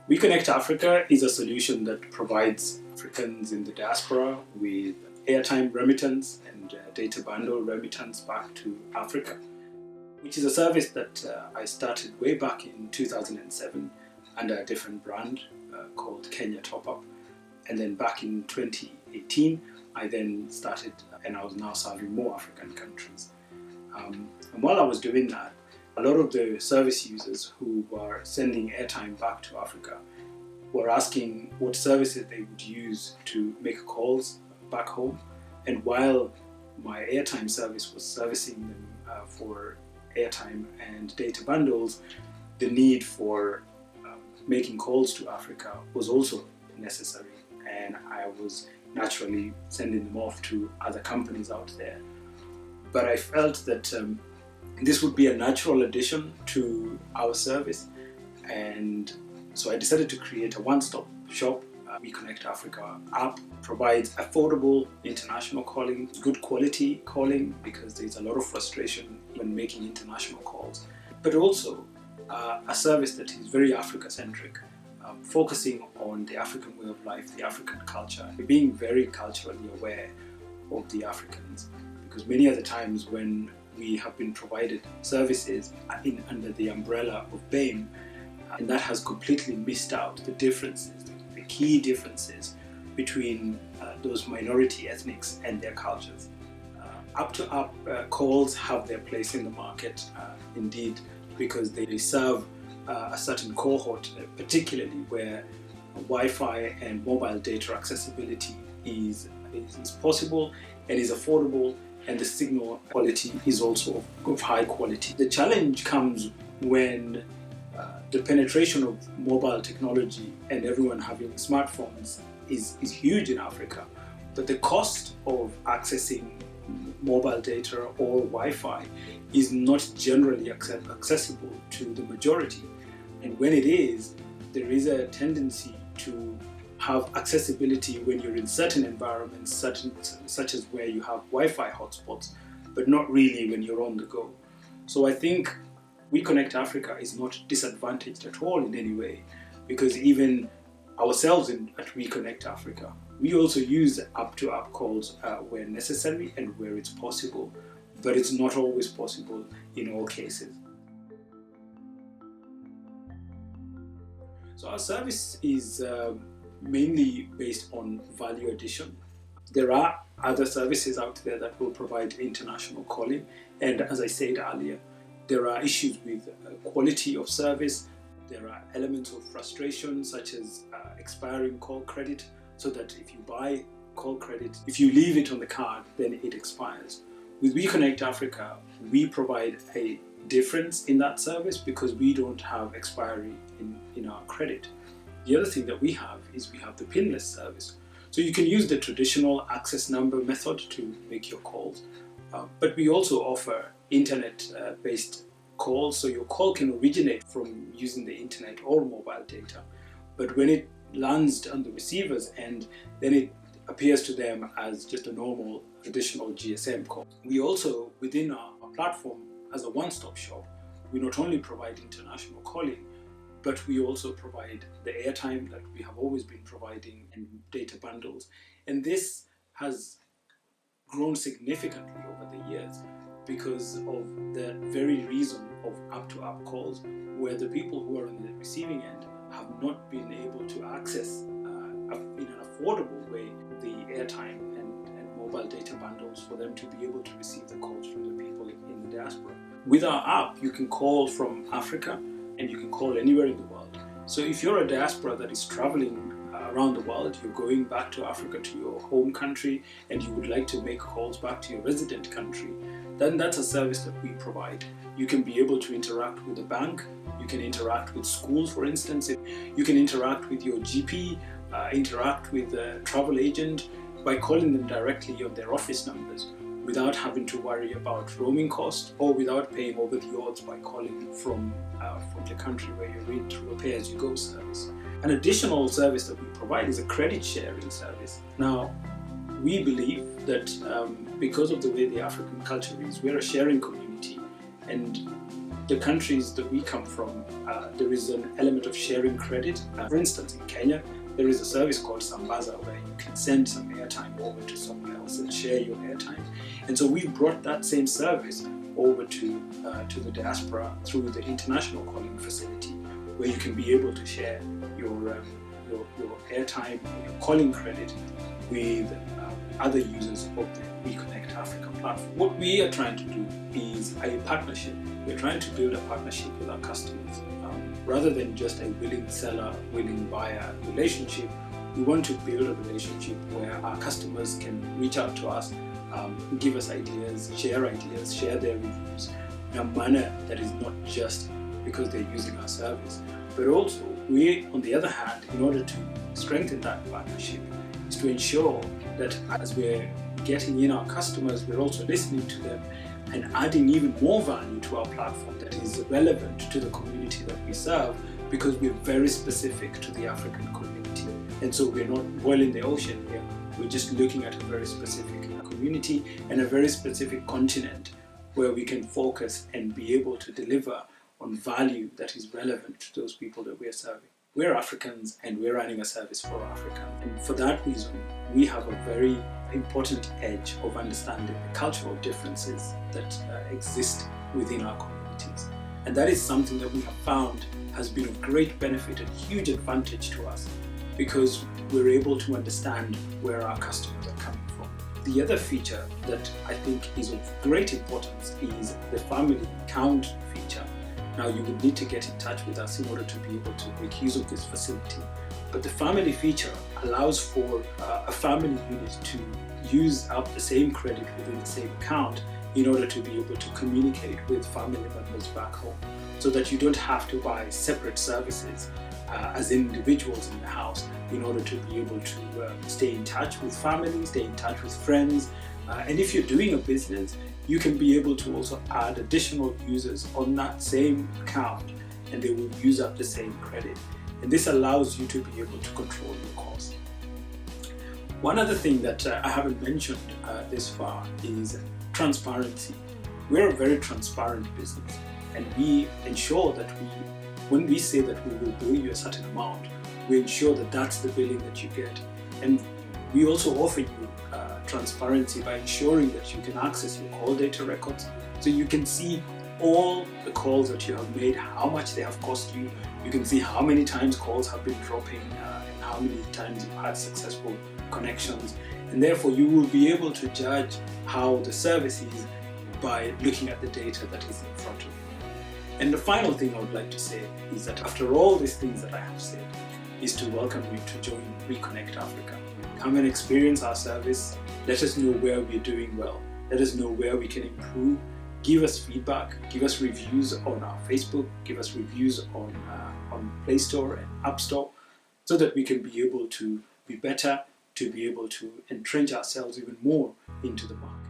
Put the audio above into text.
Weconnect Africa is a solution that provides Africans in the diaspora with airtime remittance and data bundle remittance back to Africa, which is a service that I started way back in 2007 under a different brand called Kenya Top Up. And then back in 2018, I then started, and I was now serving more African countries. And while I was doing that, a lot of the service users who were sending airtime back to Africa were asking what services they would use to make calls back home. And while my airtime service was servicing them for airtime and data bundles, the need for making calls to Africa was also necessary. And I was naturally sending them off to other companies out there. But I felt that this would be a natural addition to our service, and so I decided to create a one-stop shop. Weconnect Africa app provides affordable international calling, good quality calling, because there's a lot of frustration when making international calls, but also a service that is very Africa-centric, focusing on the African way of life, the African culture, being very culturally aware of the Africans, because many of the times when we have been provided services under the umbrella of BAME, and that has completely missed out the differences, the key differences between those minority ethnics and their cultures. Up-to-up calls have their place in the market, indeed, because they serve a certain cohort, particularly where Wi-Fi and mobile data accessibility is possible and is affordable, and the signal quality is also of high quality. The challenge comes when the penetration of mobile technology and everyone having smartphones is huge in Africa, but the cost of accessing mobile data or Wi-Fi is not generally accessible to the majority. And when it is, there is a tendency to have accessibility when you're in certain environments, such as where you have Wi-Fi hotspots, but not really when you're on the go. So I think Weconnect Africa is not disadvantaged at all in any way, because even ourselves at Weconnect Africa, we also use up-to-up calls where necessary and where it's possible, but it's not always possible in all cases. So our service is mainly based on value addition. There are other services out there that will provide international calling, and as I said earlier, there are issues with quality of service. There are elements of frustration, such as expiring call credit, so that if you buy call credit, if you leave it on the card, then it expires. With Weconnect Africa, we provide a difference in that service because we don't have expiry in our credit. The other thing that we have is we have the pinless service. So you can use the traditional access number method to make your calls, but we also offer internet-based calls, so your call can originate from using the internet or mobile data, but when it lands on the receiver's end, then it appears to them as just a normal traditional GSM call. We also, within our platform, as a one-stop shop, we not only provide international calling, but we also provide the airtime that we have always been providing and data bundles. And this has grown significantly over the years because of the very reason of up-to-up calls, where the people who are on the receiving end have not been able to access in an affordable way the airtime and mobile data bundles for them to be able to receive the calls from the people in the diaspora. With our app, you can call from Africa and you can call anywhere in the world. So if you're a diaspora that is traveling around the world, you're going back to Africa, to your home country, and you would like to make calls back to your resident country, then that's a service that we provide. You can be able to interact with the bank, you can interact with schools, for instance, you can interact with your GP, interact with a travel agent by calling them directly on their office numbers without having to worry about roaming costs or without paying over the odds by calling from the country where you're in through a pay-as-you-go service. An additional service that we provide is a credit sharing service. Now, we believe that because of the way the African culture is, we're a sharing community, and the countries that we come from, there is an element of sharing credit. For instance, in Kenya, there is a service called Sambaza where you can send some airtime over to someone else and share your airtime. And so we brought that same service over to the diaspora through the international calling facility, where you can be able to share your airtime, your calling credit with other users of the Weconnect Africa platform. What we are trying to do is a partnership. We're trying to build a partnership with our customers. Rather than just a willing seller, willing buyer relationship, we want to build a relationship where our customers can reach out to us, give us ideas, share their reviews in a manner that is not just because they're using our service, but also we, on the other hand, in order to strengthen that partnership, is to ensure that as we're getting in our customers, we're also listening to them and adding even more value to our platform that is relevant to the community that we serve, because we're very specific to the African community. And so we're not boiling the ocean here, we're just looking at a very specific community and a very specific continent where we can focus and be able to deliver on value that is relevant to those people that we're serving. We're Africans and we're running a service for Africa. And for that reason, we have a very important edge of understanding the cultural differences that exist within our communities. And that is something that we have found has been of great benefit and huge advantage to us, because we're able to understand where our customers are coming from. The other feature that I think is of great importance is the family count feature. Now, you would need to get in touch with us in order to be able to make use of this facility. But the family feature allows for a family unit to use up the same credit within the same account in order to be able to communicate with family members back home, so that you don't have to buy separate services as individuals in the house in order to be able to stay in touch with family, stay in touch with friends. And if you're doing a business, you can be able to also add additional users on that same account, and they will use up the same credit. And this allows you to be able to control your costs. One other thing that I haven't mentioned this far is transparency. We're a very transparent business, and we ensure that when we say that we will bill you a certain amount, we ensure that that's the billing that you get. And we also offer you transparency by ensuring that you can access your call data records, so you can see all the calls that you have made, how much they have cost you. You can see how many times calls have been dropping and how many times you've had successful connections. And therefore you will be able to judge how the service is by looking at the data that is in front of you. And the final thing I would like to say is that after all these things that I have said, is to welcome you to join Weconnect Africa. Come and experience our service. Let us know where we're doing well. Let us know where we can improve. Give us feedback. Give us reviews on our Facebook. Give us reviews on Play Store and App Store, so that we can be able to be better, to be able to entrench ourselves even more into the market.